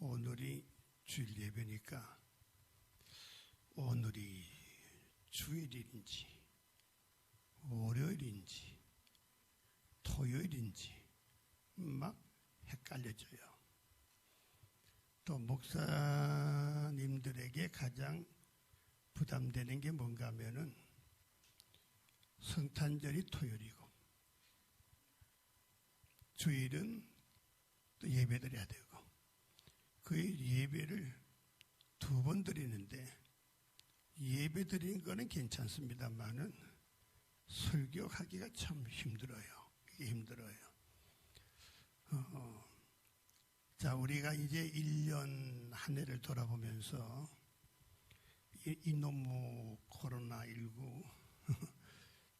오늘이 주일 예배니까 오늘이 주일인지 월요일인지 토요일인지 막 헷갈려져요. 또 목사님들에게 가장 부담되는 게 뭔가 하면은 성탄절이 토요일이고 주일은 또 예배드려야 되고 그 예배를 2번 드리는데 예배 드리는 거는 괜찮습니다만은 설교하기가 참 힘들어요. 이게 힘들어요. 자, 우리가 이제 1년 한 해를 돌아보면서 이놈의 코로나19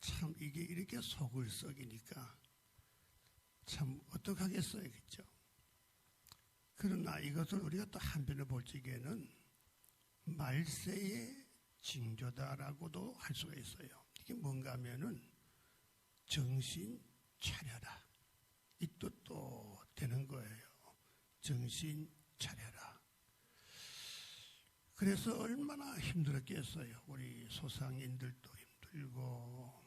참 이게 이렇게 속을 썩이니까 참 어떡하겠어요, 그렇죠? 그러나 이것을 우리가 또 한편으로 볼 적에는 말세의 징조다라고도 할 수가 있어요. 이게 뭔가 하면은 정신 차려라, 이 뜻도 되는 거예요. 정신 차려라. 그래서 얼마나 힘들었겠어요. 우리 소상인들도 힘들고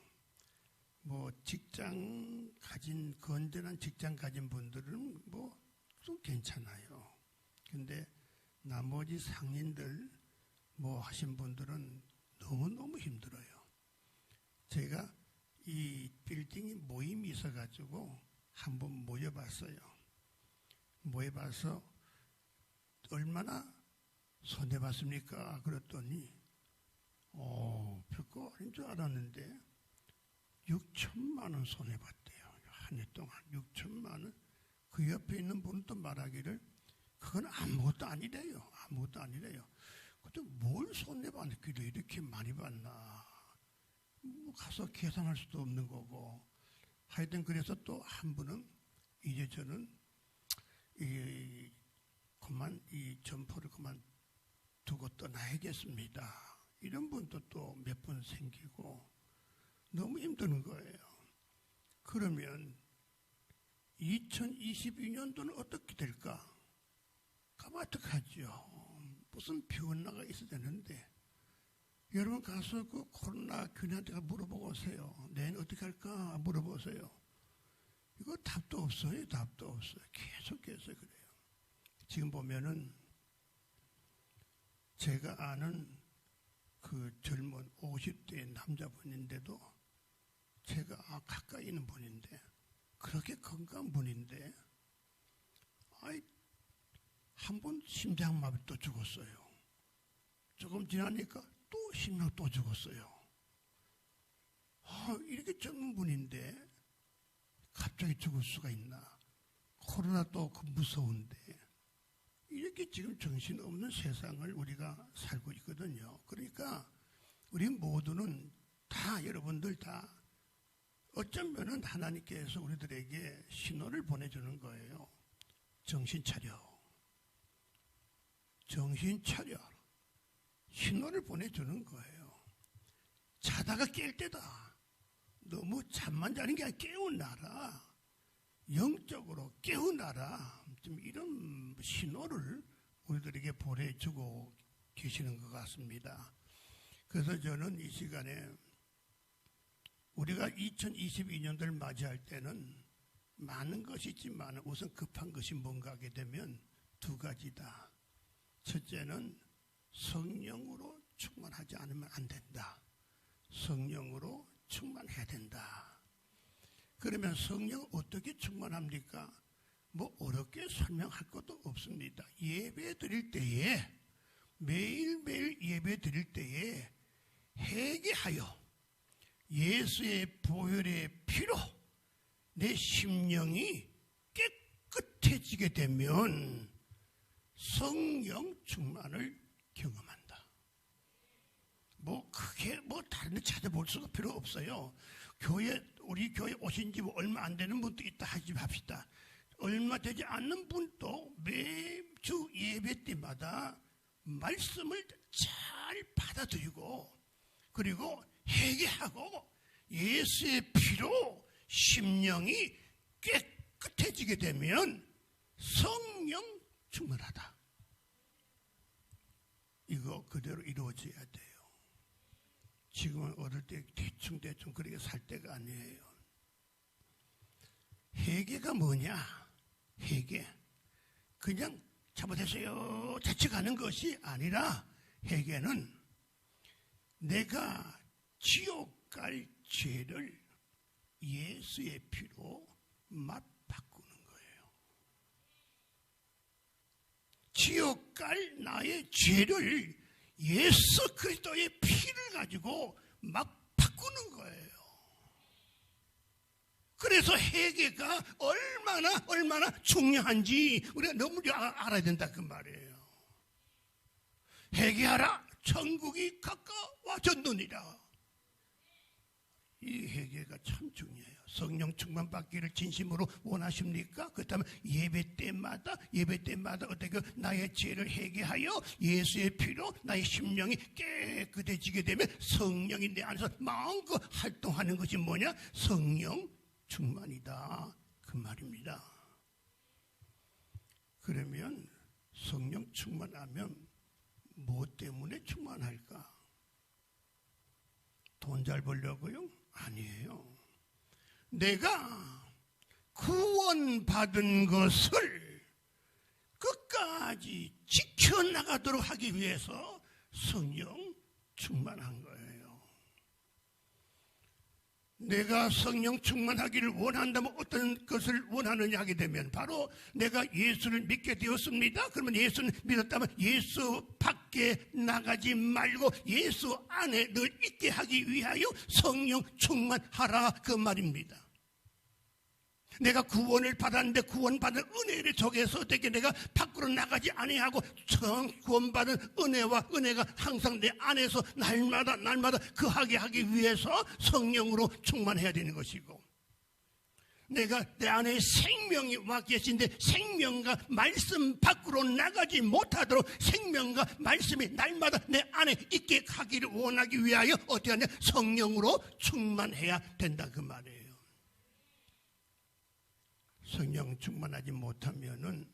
뭐 직장 가진 건전한 직장 가진 분들은 뭐 좀 괜찮아요. 근데 나머지 상인들 뭐 하신 분들은 너무너무 힘들어요. 제가 이 빌딩이 모임이 있어가지고 한번 모여봤어요. 모여봐서 얼마나 손해봤습니까? 그랬더니 별거 아닌 줄 알았는데 6천만 원 손해봤대요. 한 해 동안 6천만 원. 그 옆에 있는 분은 또 말하기를 그건 아무것도 아니래요. 아무것도 아니래요. 근데 뭘 손해봤길래 이렇게 많이 받나. 뭐 가서 계산할 수도 없는 거고. 하여튼 그래서 또 한 분은 이제 저는 그만 이 점포를 그만 두고 떠나야겠습니다. 이런 분도 또 몇 분 생기고 너무 힘드는 거예요. 그러면 2022년도는 어떻게 될까? 가만 어떡하죠? 무슨 변화가 있어야 되는데 여러분 가서 그 코로나 균한테 물어보고 오세요. 내년 어떻게 할까 물어보세요. 이거 답도 없어요. 답도 없어요. 계속해서 그래요. 지금 보면은 제가 아는 그 젊은 50대 남자분인데도 제가 가까이 있는 분인데 그렇게 건강한 분인데 한 번 심장마비 또 죽었어요. 조금 지나니까 또 심장 또 죽었어요. 이렇게 젊은 분인데 갑자기 죽을 수가 있나. 코로나 또 무서운데 이렇게 지금 정신없는 세상을 우리가 살고 있거든요. 그러니까 우리 모두는 다 여러분들 다 어쩌면은 하나님께서 우리들에게 신호를 보내주는 거예요. 정신 차려. 정신 차려. 신호를 보내주는 거예요. 자다가 깰 때다. 너무 잠만 자는 게 아니라 깨어나라. 영적으로 깨어나라. 좀 이런 신호를 우리들에게 보내주고 계시는 것 같습니다. 그래서 저는 이 시간에 우리가 2022년도를 맞이할 때는 많은 것이 있지만 우선 급한 것이 뭔가 하게 되면 2가지다. 첫째는 성령으로 충만하지 않으면 안 된다. 성령으로 충만해야 된다. 그러면 성령 어떻게 충만합니까? 뭐 어렵게 설명할 것도 없습니다. 예배 드릴 때에 매일매일 예배 드릴 때에 회개하여 예수의 보혈의 피로 내 심령이 깨끗해지게 되면 성령 충만을 경험한다. 뭐 크게 뭐 다른 데 찾아볼 수가 필요 없어요. 우리 교회 오신 지 얼마 안 되는 분도 있다 하지 맙시다. 얼마 되지 않는 분도 매주 예배 때마다 말씀을 잘 받아들이고 그리고 회개하고 예수의 피로 심령이 깨끗해지게 되면 성령 충만하다. 이거 그대로 이루어져야 돼요. 지금은 어릴 때 대충 그렇게 살 때가 아니에요. 회개가 뭐냐? 회개. 그냥 잘못했어요. 자책하는 것이 아니라 회개는 내가 지옥 갈 죄를 예수의 피로 맞바꾸는 거예요. 지옥 갈 나의 죄를 예수 그리스도의 피를 가지고 막 바꾸는 거예요. 그래서 회개가 얼마나 중요한지 우리가 너무 알아야 된다 그 말이에요. 회개하라, 천국이 가까워졌느니라. 이 회개가 참 중요해요. 성령 충만 받기를 진심으로 원하십니까? 그렇다면 예배 때마다 어떻게 나의 죄를 회개하여 예수의 피로 나의 심령이 깨끗해지게 되면 성령이 내 안에서 마음껏 활동하는 것이 뭐냐? 성령 충만이다 그 말입니다. 그러면 성령 충만하면 뭐 때문에 충만할까? 돈 잘 벌려고요? 아니에요. 내가 구원받은 것을 끝까지 지켜나가도록 하기 위해서 성령 충만한 거예요. 내가 성령 충만하기를 원한다면 어떤 것을 원하느냐 하게 되면 바로 내가 예수를 믿게 되었습니다. 그러면 예수를 믿었다면 예수 밖에 나가지 말고 예수 안에 늘 있게 하기 위하여 성령 충만하라 그 말입니다. 내가 구원을 받았는데 구원받은 은혜를 속에서 어떻게 내가 밖으로 나가지 아니하고 구원받은 은혜가 항상 내 안에서 날마다 거하게 하기 위해서 성령으로 충만해야 되는 것이고, 내가 내 안에 생명이 와 계신데 생명과 말씀 밖으로 나가지 못하도록 생명과 말씀이 날마다 내 안에 있게 하기를 원하기 위하여 어떻게 하냐? 성령으로 충만해야 된다 그 말이에요. 성령 충만하지 못하면은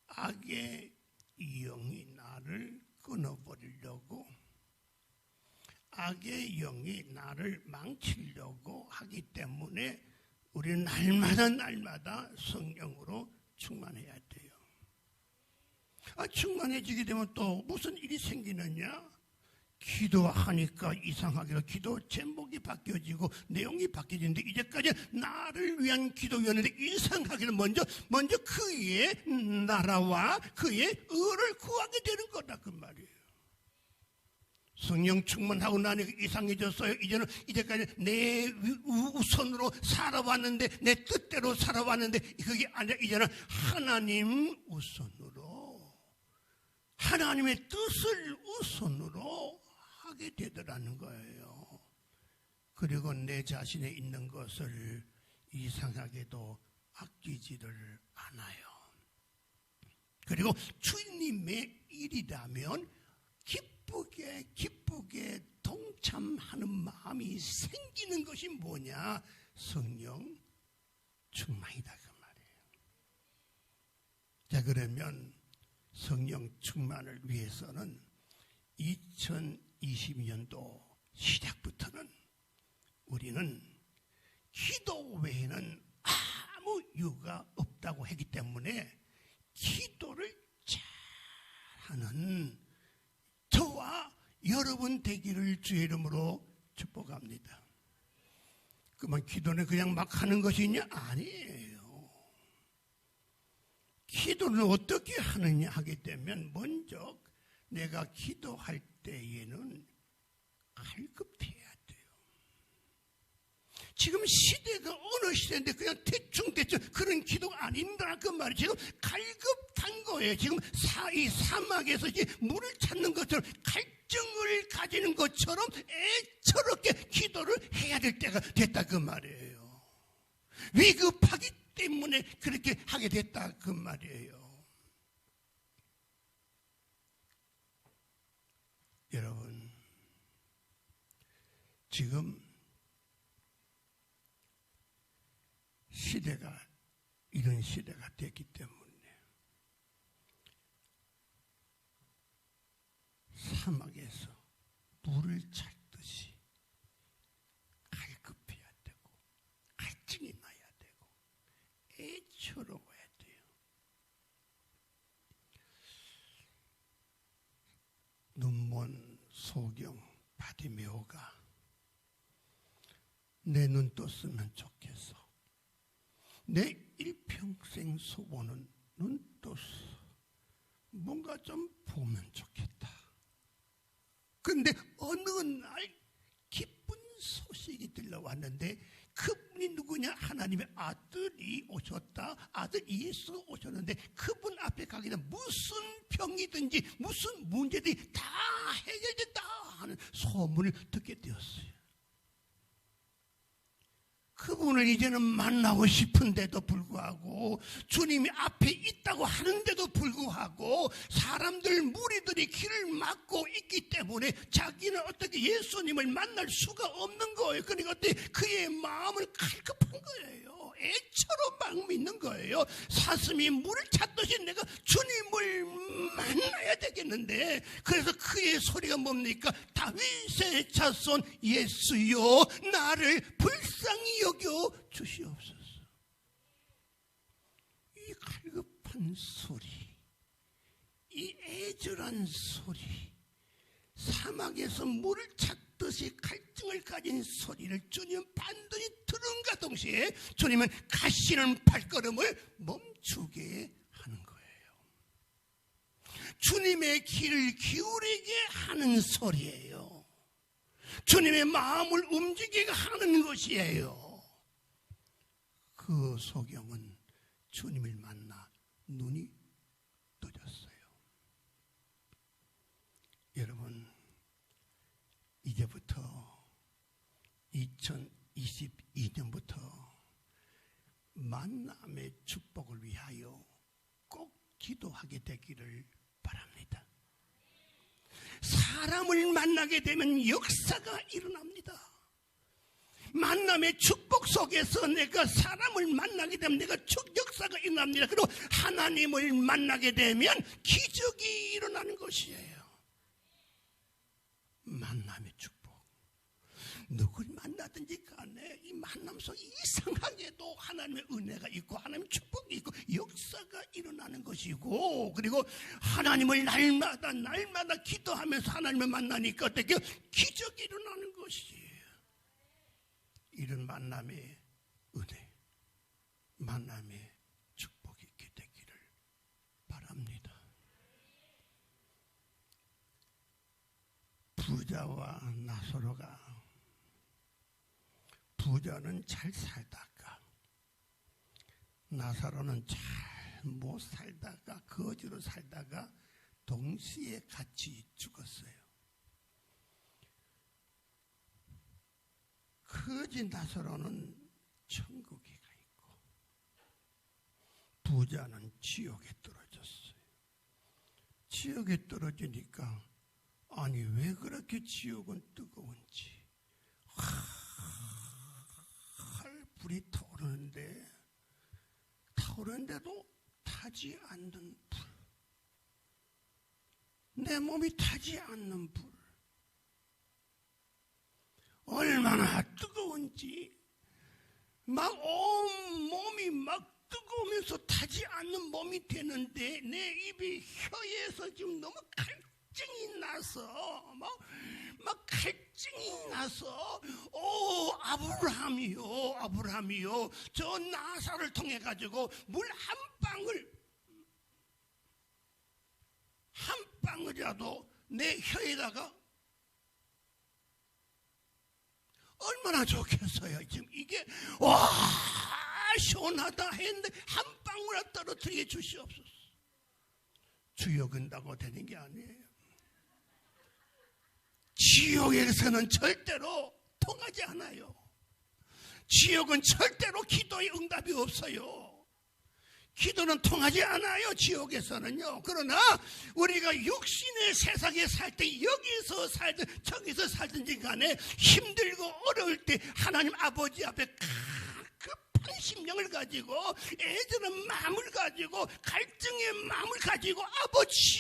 악의 영이 나를 끊어버리려고, 악의 영이 나를 망치려고 하기 때문에 우리는 날마다 성령으로 충만해야 돼요. 충만해지게 되면 또 무슨 일이 생기느냐? 기도하니까 이상하게도 기도 제목이 바뀌어지고 내용이 바뀌어지는데, 이제까지 나를 위한 기도였는데 이상하게도 먼저 그의 나라와 그의 의를 구하게 되는 거다 그 말이에요. 성령 충만하고 나니까 이상해졌어요. 이제까지 내 우선으로 살아왔는데, 내 뜻대로 살아왔는데 그게 아니라 이제는 하나님 우선으로, 하나님의 뜻을 우선으로 하게 되더라는 거예요. 그리고 내 자신에 있는 것을 이상하게도 아끼지를 않아요. 그리고 주님의 일이라면 기쁘게 동참하는 마음이 생기는 것이 뭐냐? 성령 충만이다 그 말이에요. 자, 그러면 성령 충만을 위해서는 2020년도 시작부터는 우리는 기도 외에는 아무 이유가 없다고 하기 때문에 기도를 잘하는 저와 여러분 되기를 주의 이름으로 축복합니다. 그만 기도는 그냥 막 하는 것이냐? 아니에요. 기도는 어떻게 하느냐 하게 되면 먼저 내가 기도할 때에는 갈급해야 돼요. 지금 시대가 어느 시대인데 그냥 대충 그런 기도가 아닌다 그 말이에요. 지금 갈급한 거예요. 지금 이 사막에서 이제 물을 찾는 것처럼 갈증을 가지는 것처럼 애처롭게 기도를 해야 될 때가 됐다 그 말이에요. 위급하기 때문에 그렇게 하게 됐다 그 말이에요. 여러분, 지금 시대가 이런 시대가 됐기 때문에 사막에서 물을 찾듯이 갈급해야 되고 갈증이 나야 되고 애처로워야 돼요. 눈먼 소경 바디메오가 내 눈 떴으면 좋겠어. 내 일평생 소원은 눈 떴어. 뭔가 좀 보면 좋겠다. 그런데 어느 날 기쁜 소식이 들려왔는데 그분이 누구냐? 하나님의 아들이 오셨다. 아들 예수가 오셨는데 그분 앞에 가기 전에 무슨 병이든지 무슨 문제들이 다 해결됐다 하는 소문을 듣게 되었어요. 그분을 이제는 만나고 싶은데도 불구하고 주님이 앞에 있다고 하는데도 불구하고 사람들 무리들이 길을 막고 있기 때문에 자기는 어떻게 예수님을 만날 수가 없는 거예요. 그러니까 어때? 그의 마음을 갈급한 거예요. 애처로 막 믿는 거예요. 사슴이 물을 찾듯이 내가 주님을 만나야 되겠는데, 그래서 그의 소리가 뭡니까? 다윗의 자손 예수여 나를 불쌍히 여겨 주시옵소서. 이 갈급한 소리, 이 애절한 소리, 사막에서 물을 찾듯이 갈증을 가진 소리를 주님은 반드시 들은가 동시에 주님은 가시는 발걸음을 멈추게 하는 거예요. 주님의 귀를 기울이게 하는 소리예요. 주님의 마음을 움직이게 하는 것이에요. 그 소경은 주님을 만나 눈이 떠졌어요. 여러분, 이제부터 2022년부터 만남의 축복을 위하여 꼭 기도하게 되기를 바랍니다. 사람을 만나게 되면 역사가 일어납니다. 만남의 축복 속에서 내가 사람을 만나게 되면 내가 역사가 일어납니다. 그리고 하나님을 만나게 되면 기적이 일어나는 것이에요. 만남의 축복. 누굴 만나든지 간에 이 만남 속에 이상하게도 하나님의 은혜가 있고 하나님의 축복이 있고 역사가 일어나는 것이고, 그리고 하나님을 날마다 기도하면서 하나님을 만나니까 어떻게 기적이 일어나는 것이에요. 이런 만남의 은혜, 만남의 축복이 있게 되기를 바랍니다. 부자와 나사로가, 부자는 잘 살다가 나사로는 잘 못 살다가 거지로 살다가 동시에 같이 죽었어요. 거지 나사로는 천국에 가 있고 부자는 지옥에 떨어졌어요. 지옥에 떨어지니까 아니 왜 그렇게 지옥은 뜨거운지, 불이 타오르는데도 타지 않는 불, 내 몸이 타지 않는 불, 얼마나 뜨거운지 막 온 몸이 막 뜨거우면서 타지 않는 몸이 되는데 내 입이 혀에서 지금 너무 갈증이 나서 막 갈증이 나서 아브라함이요 저 나사를 통해 가지고 물 한 방울이라도 내 혀에다가 얼마나 좋겠어요. 지금 이게 와 시원하다 했는데 한 방울 떨어뜨리게 주시옵소서. 주여 근다고 되는 게 아니에요. 지옥에서는 절대로 통하지 않아요. 지옥은 절대로 기도의 응답이 없어요. 기도는 통하지 않아요. 지옥에서는요. 그러나 우리가 육신의 세상에 살 때 여기서 살든 저기서 살든지 간에 힘들고 어려울 때 하나님 아버지 앞에 급한 심령을 가지고 애절한 마음을 가지고 갈증의 마음을 가지고 아버지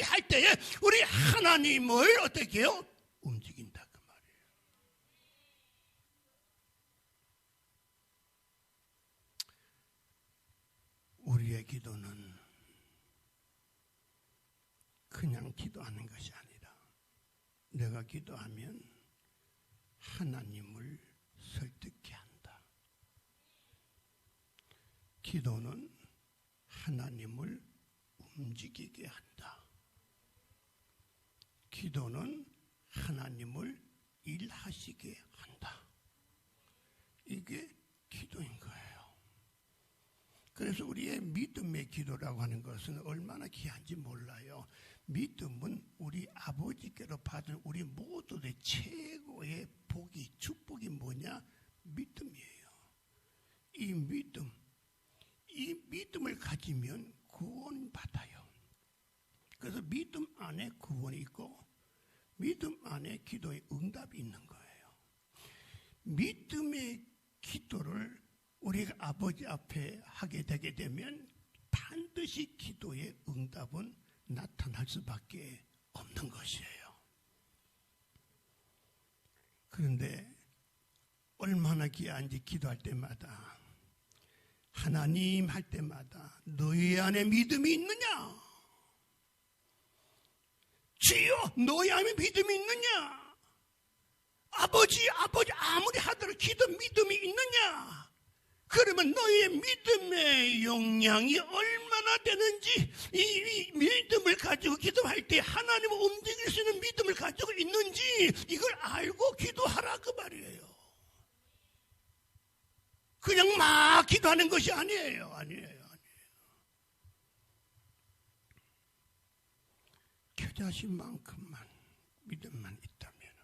할 때에 우리 하나님을 어떻게 해요? 움직인다 그 말이에요. 우리의 기도는 그냥 기도하는 것이 아니라 내가 기도하면 하나님을 설득케 한다. 기도는 하나님을 움직이게 한다. 기도는 하나님을 일하시게 한다. 이게 기도인 거예요. 그래서 우리의 믿음의 기도라고 하는 것은 얼마나 귀한지 몰라요. 믿음은 우리 아버지께로 받은 우리 모두의 최고의 복이, 축복이 뭐냐? 믿음이에요. 이 믿음을 가지면 구원받아요. 그래서 믿음 안에 구원이 있고 믿음 안에 기도의 응답이 있는 거예요. 믿음의 기도를 우리가 아버지 앞에 하게 되게 되면 반드시 기도의 응답은 나타날 수밖에 없는 것이에요. 그런데 얼마나 귀한지 기도할 때마다 하나님 할 때마다 너희 안에 믿음이 있느냐? 주여 너희 안에 믿음이 있느냐? 아버지 아무리 하더라도 기도 믿음이 있느냐? 그러면 너희의 믿음의 용량이 얼마나 되는지 이 믿음을 가지고 기도할 때 하나님을 움직일 수 있는 믿음을 가지고 있는지 이걸 알고 기도하라 그 말이에요. 그냥 막 기도하는 것이 아니에요. 겨자씨만큼만 믿음만 있다면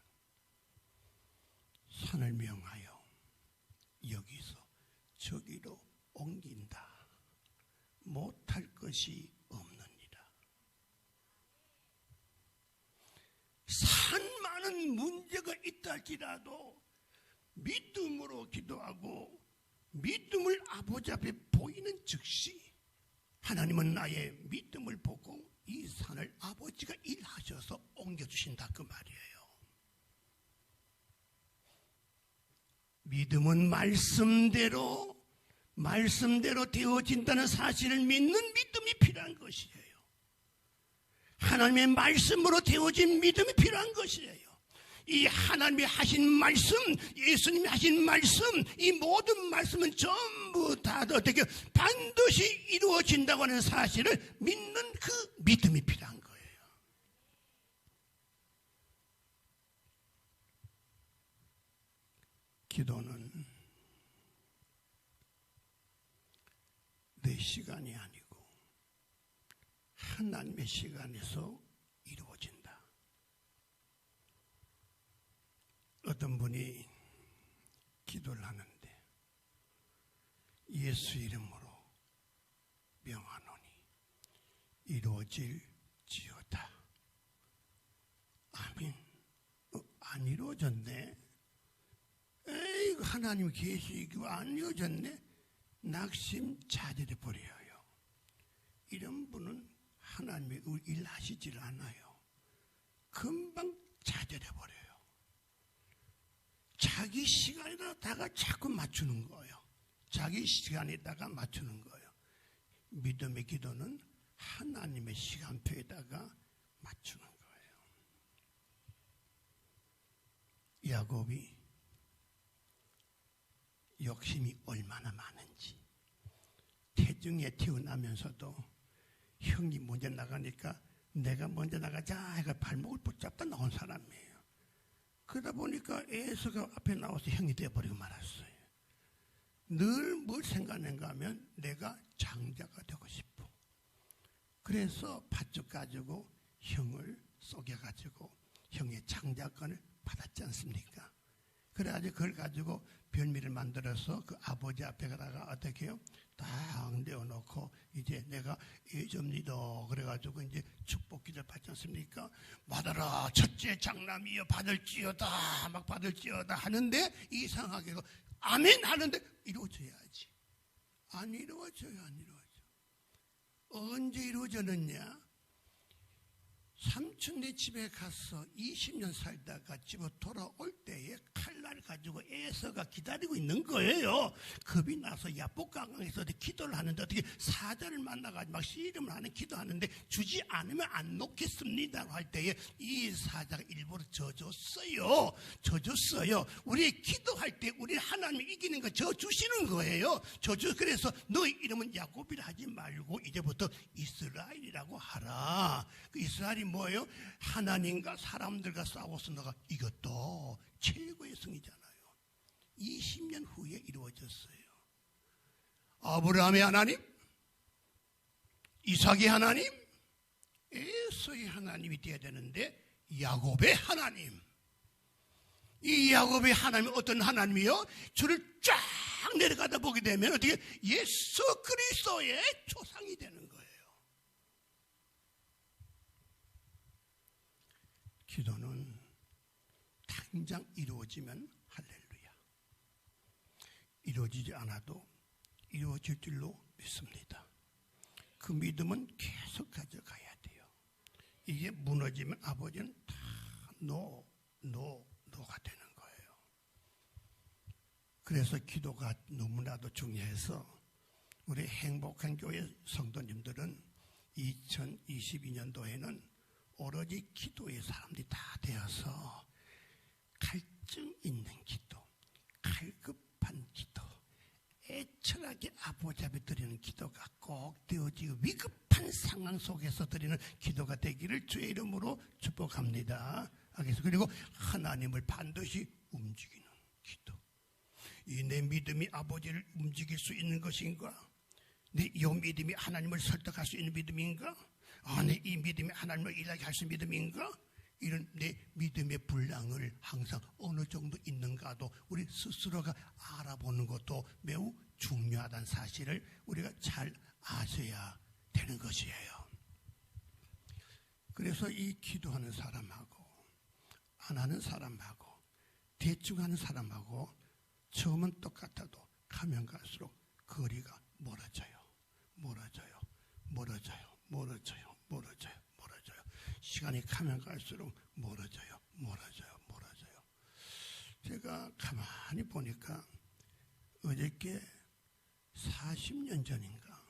산을 명하여 여기서 저기로 옮긴다. 못할 것이 없느니라. 산 많은 문제가 있다 할지라도 믿음으로 기도하고 믿음을 아버지 앞에 보이는 즉시 하나님은 나의 믿음을 보고 이 산을 아버지가 일하셔서 옮겨주신다 그 말이에요. 믿음은 말씀대로 되어진다는 사실을 믿는 믿음이 필요한 것이에요. 하나님의 말씀으로 되어진 믿음이 필요한 것이에요. 이 하나님이 하신 말씀, 예수님이 하신 말씀, 이 모든 말씀은 전부 다 어떻게 반드시 이루어진다고 하는 사실을 믿는 그 믿음이 필요한 거예요. 기도는 내 시간이 아니고 하나님의 시간에서 이루어진다. 어떤 분이 기도를 하는데 예수 이름으로 명하노니 이루어질지어다. 아멘. 안 이루어졌네. 에이, 하나님 계시고 안 이루어졌네. 낙심자들해 버려요. 이런 분은 하나님의 일 하시질 않아요. 금방 좌절해 버려요. 자기 시간에다가 자꾸 맞추는 거예요. 자기 시간에다가 맞추는 거예요. 믿음의 기도는 하나님의 시간표에다가 맞추는 거예요. 야곱이 욕심이 얼마나 많은지 태중에 태어나면서도 형이 먼저 나가니까 내가 먼저 나가자 해가 발목을 붙잡다 나온 사람이에요. 그러다 보니까 에서가 앞에 나와서 형이 되어버리고 말았어요. 늘 뭘 생각하는가 하면 내가 장자가 되고 싶어. 그래서 팥죽 가지고 형을 속여가지고 형의 장자권을 받았지 않습니까? 그래가지고 그걸 가지고 별미를 만들어서 그 아버지 앞에 가다가 어떻게 해요? 딱 내어놓고 이제 내가 예접니다. 그래가지고 이제 축복기를 받지 않습니까? 받아라 첫째 장남이여 받을지어다 막 받을지어다 하는데 이상하게 아멘 하는데 이루어져야지. 안 이루어져요. 언제 이루어졌느냐? 삼촌네 집에 가서 20년 살다가 집에 돌아올 때에 칼날 가지고 에서가 기다리고 있는 거예요. 겁이 나서 야복강강에서 기도를 하는데 어떻게 사자를 만나가지고 막 씨름을 하는 기도하는데 주지 않으면 안 놓겠습니다 할 때에 이 사자가 일부러 져줬어요. 우리 기도할 때 우리 하나님이 이기는 거 져주시는 거예요. 그래서 너희 이름은 야곱이라 하지 말고 이제부터 이스라엘이라고 하라. 그 이스라엘이 뭐예요? 하나님과 사람들과 싸워서 너가 이것도 최고의 승이잖아요. 20년 후에 이루어졌어요. 아브라함의 하나님, 이삭의 하나님, 에서의 하나님이 되어야 되는데 야곱의 하나님. 이 야곱의 하나님은 어떤 하나님이요? 주를 쫙 내려가다 보게 되면 어떻게 예수 그리스도의 조상이 되는 거예요. 기도는 당장 이루어지면 할렐루야. 이루어지지 않아도 이루어질 줄로 믿습니다. 그 믿음은 계속 가져가야 돼요. 이게 무너지면 아버지는 다 노가 되는 거예요. 그래서 기도가 너무나도 중요해서 우리 행복한 교회 성도님들은 2022년도에는 오로지 기도의 사람들이 다 되어서 갈증 있는 기도, 갈급한 기도, 애절하게 아버지 앞에 드리는 기도가 꼭 되어지고 위급한 상황 속에서 드리는 기도가 되기를 주의 이름으로 축복합니다. 그리고 하나님을 반드시 움직이는 기도. 이 내 믿음이 아버지를 움직일 수 있는 것인가? 이 믿음이 하나님을 설득할 수 있는 믿음인가? 이 믿음이 하나님을 일하게 할 수 있는 믿음인가? 이런 내 믿음의 분량을 항상 어느 정도 있는가도 우리 스스로가 알아보는 것도 매우 중요하다는 사실을 우리가 잘 아셔야 되는 것이에요. 그래서 이 기도하는 사람하고 안 하는 사람하고 대충 하는 사람하고 처음은 똑같아도 가면 갈수록 거리가 멀어져요. 시간이 가면 갈수록 멀어져요. 제가 가만히 보니까 어저께 40년 전인가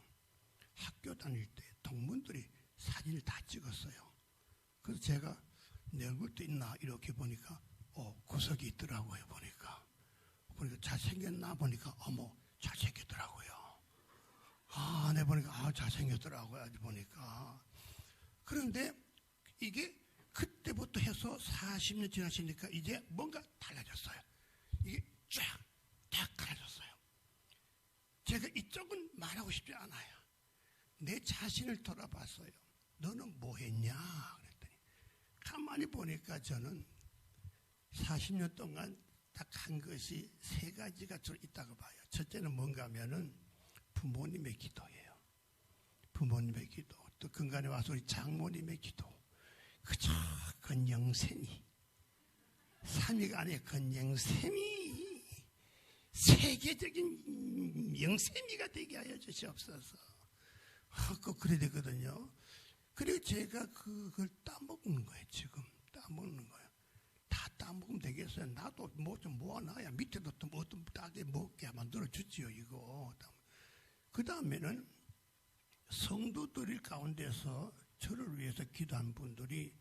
학교 다닐 때 동문들이 사진을 다 찍었어요. 그래서 제가 내 얼굴도 있나 이렇게 보니까 구석이 있더라고요. 보니까 잘생겼나 보니까 어머 잘생겼더라고요. 내 보니까 잘생겼더라고요. 아주 보니까. 그런데 이게 그때부터 해서 40년 지나시니까 이제 뭔가 달라졌어요. 이게 쫙 달라졌어요. 제가 이쪽은 말하고 싶지 않아요. 내 자신을 돌아봤어요. 너는 뭐 했냐? 그랬더니 가만히 보니까 저는 40년 동안 딱 한 것이 세 가지가 주로 있다고 봐요. 첫째는 뭔가 하면은 부모님의 기도예요. 부모님의 기도. 또 근간에 와서 우리 장모님의 기도. 그저 건영샘이 삼위가 아니에요. 건영샘이 세계적인 영샘이가 되게 하여 주시옵소서. 꼭 그래야 되거든요. 그리고 제가 그걸 따먹는 거예요. 지금 따먹는 거예요. 다 따먹으면 되겠어요. 나도 뭐 좀 모아놔야 밑에도 또 뭐 좀 따게 먹게 만들어주지요. 이거. 그 다음에는 성도들 가운데서 저를 위해서 기도한 분들이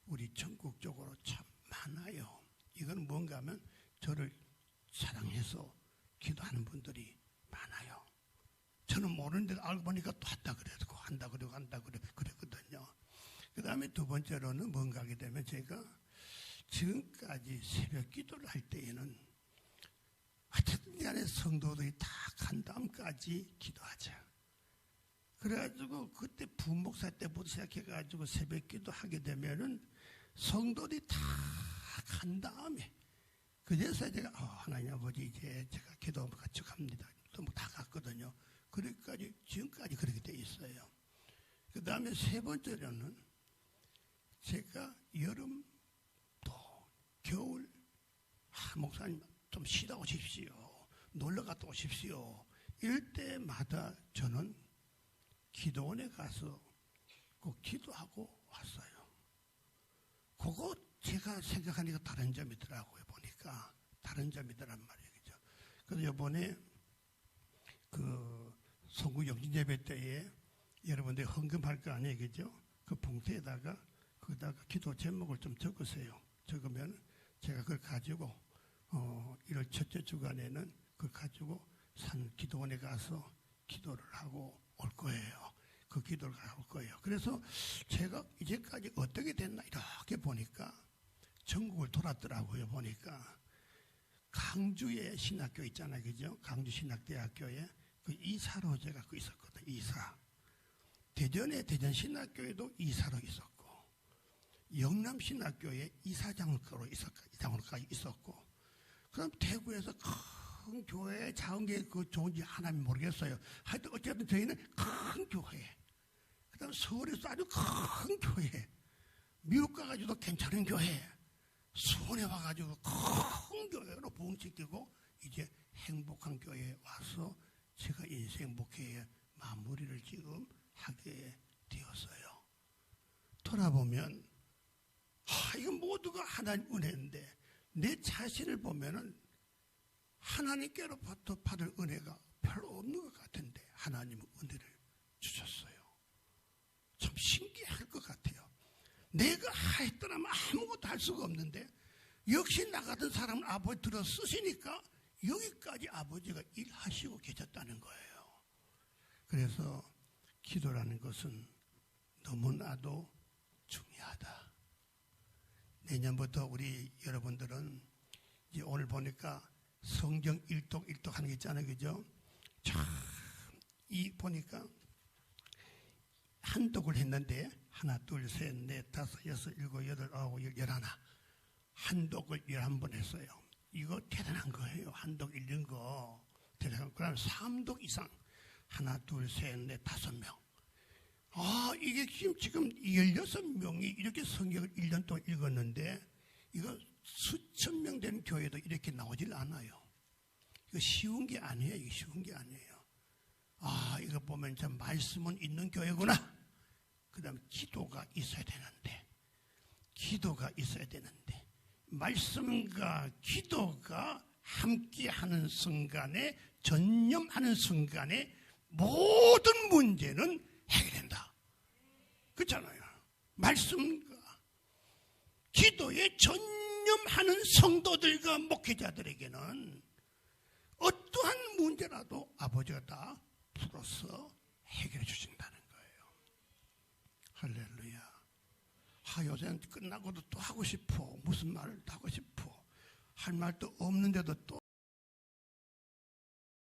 우리 전국적으로 참 많아요. 이건 뭔가 하면 저를 사랑해서 기도하는 분들이 많아요. 저는 모르는데도 알고 보니까 또 한다 그랬거든요. 그 다음에 두 번째로는 뭔가 하게 되면 제가 지금까지 새벽 기도를 할 때에는 어쨌든 간에 성도들이 다 간 다음까지 기도하자. 그래가지고 그때 부목사 때부터 시작해가지고 새벽 기도 하게 되면은 성도들이 다 간 다음에 그래서 제가 하나님 아버지 이제 제가 기도 같이 갑니다. 또 다 갔거든요. 그래까지 지금까지 그렇게 돼 있어요. 그 다음에 세 번째로는 제가 여름 또 겨울 목사님 좀 쉬다 오십시오. 놀러 갔다 오십시오. 이럴 때마다 저는 기도원에 가서 꼭 기도하고 왔어요. 그거 제가 생각하니까 다른 점이더라고요. 보니까 다른 점이더란 말이에요. 그죠? 그래서 이번에 그 성구 영신 예배 때에 여러분들 헌금할 거 아니에요, 그죠? 그 봉투에다가 거기다가 기도 제목을 좀 적으세요. 적으면 제가 그걸 가지고 1월 첫째 주간에는 그걸 가지고 산 기도원에 가서 기도를 하고 올 거예요. 그 기도를 하고 올 거예요. 그래서 제가 이제까지 어떻게 됐나 이렇게 보니까 전국을 돌았더라고요. 보니까 강주에 신학교 있잖아요, 그죠? 강주 신학대학교에 그 이사로 제가 그 있었거든. 이사. 대전에 대전 신학교에도 이사로 있었고, 영남 신학교에 이사장으로 있었고, 그럼 대구에서 큰 교회, 작은 게 그 좋은지 하나는 모르겠어요. 하여튼 어쨌든 저희는 큰 교회. 그 다음 서울에서 아주 큰 교회. 미국 가가지고도 괜찮은 교회. 수원에 와가지고 큰 교회로 부흥시키고 이제 행복한 교회에 와서 제가 인생 목회의 마무리를 지금 하게 되었어요. 돌아보면 이거 모두가 하나님 은혜인데 내 자신을 보면은 하나님께로부터 받을 은혜가 별로 없는 것 같은데 하나님은 은혜를 주셨어요. 참 신기할 것 같아요. 내가 하였더라면 아무것도 할 수가 없는데 역시 나 같은 사람은 아버지 들어 쓰시니까 여기까지 아버지가 일하시고 계셨다는 거예요. 그래서 기도라는 것은 너무나도 중요하다. 내년부터 우리 여러분들은 이제 오늘 보니까 성경 일독 하는 게 있잖아요, 그죠? 참, 보니까 한독을 했는데 하나, 둘, 셋, 넷, 다섯, 여섯, 일곱, 여덟, 아홉, 열, 열하나 한독을 11번 했어요. 이거 대단한 거예요. 한독 읽는 거 대단한 거. 그다음 3독 이상 하나, 둘, 셋, 넷, 5명. 이게 지금 16명이 이렇게 성경을 1년 동안 읽었는데 이거 수천 명 되는 교회도 이렇게 나오질 않아요. 이거 쉬운 게 아니에요. 이거 쉬운 게 아니에요. 이거 보면 참 말씀은 있는 교회구나. 그 다음에 기도가 있어야 되는데 말씀과 기도가 함께하는 순간에 전념하는 순간에 모든 문제는 해결된다. 그렇잖아요. 말씀과 기도에 전념하는 성도들과 목회자들에게는 어떠한 문제라도 아버지가 다 풀어서 해결해 주신다는 거예요. 할렐루야. 요새는 끝나고도 또 하고 싶어. 무슨 말을 하고 싶어. 할 말도 없는데도 또